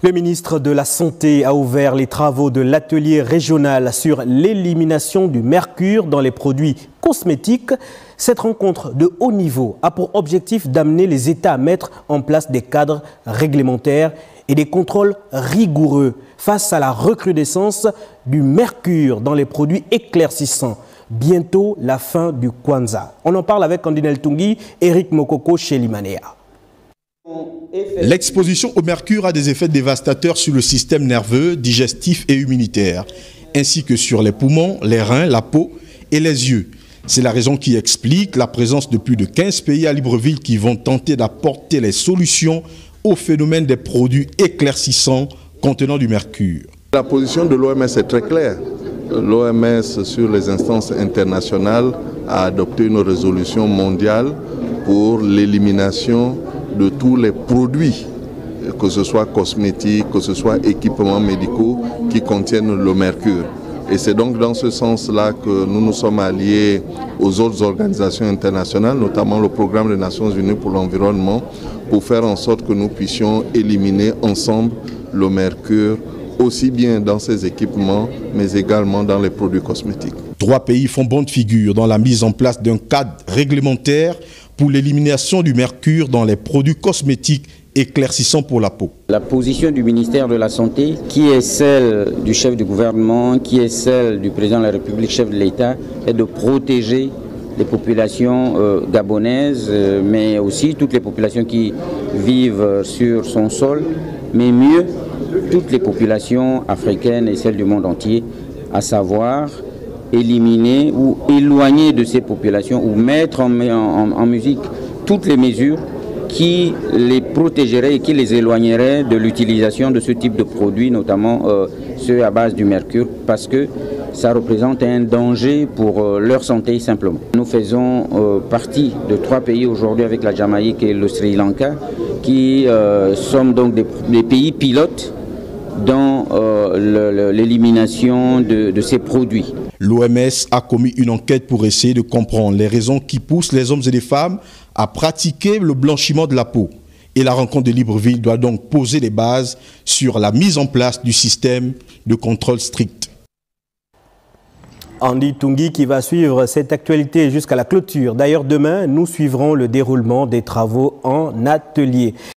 Le ministre de la Santé a ouvert les travaux de l'atelier régional sur l'élimination du mercure dans les produits cosmétiques. Cette rencontre de haut niveau a pour objectif d'amener les États à mettre en place des cadres réglementaires et des contrôles rigoureux face à la recrudescence du mercure dans les produits éclaircissants. Bientôt la fin du Kwanzaa. On en parle avec Kandinel Tungi, Eric Mokoko chez Limanea. L'exposition au mercure a des effets dévastateurs sur le système nerveux, digestif et immunitaire, ainsi que sur les poumons, les reins, la peau et les yeux. C'est la raison qui explique la présence de plus de 15 pays à Libreville qui vont tenter d'apporter les solutions au phénomène des produits éclaircissants contenant du mercure. La position de l'OMS est très claire. L'OMS, sur les instances internationales, a adopté une résolution mondiale pour l'élimination de tous les produits, que ce soit cosmétiques, que ce soit équipements médicaux qui contiennent le mercure. Et c'est donc dans ce sens-là que nous nous sommes alliés aux autres organisations internationales, notamment le Programme des Nations Unies pour l'environnement, pour faire en sorte que nous puissions éliminer ensemble le mercure, aussi bien dans ces équipements, mais également dans les produits cosmétiques. 3 pays font bonne figure dans la mise en place d'un cadre réglementaire pour l'élimination du mercure dans les produits cosmétiques éclaircissants pour la peau. La position du ministère de la Santé, qui est celle du chef du gouvernement, qui est celle du président de la République, chef de l'État, est de protéger les populations gabonaises, mais aussi toutes les populations qui vivent sur son sol, mais mieux, toutes les populations africaines et celles du monde entier, à savoir éliminer ou éloigner de ces populations ou mettre en musique toutes les mesures qui les protégeraient et qui les éloigneraient de l'utilisation de ce type de produits, notamment ceux à base du mercure, parce que ça représente un danger pour leur santé simplement. Nous faisons partie de 3 pays aujourd'hui avec la Jamaïque et le Sri Lanka, qui sont donc des pays pilotes dans l'élimination de ces produits. L'OMS a commis une enquête pour essayer de comprendre les raisons qui poussent les hommes et les femmes à pratiquer le blanchiment de la peau. Et la rencontre de Libreville doit donc poser les bases sur la mise en place du système de contrôle strict. Andy Tungi qui va suivre cette actualité jusqu'à la clôture. D'ailleurs, demain, nous suivrons le déroulement des travaux en atelier.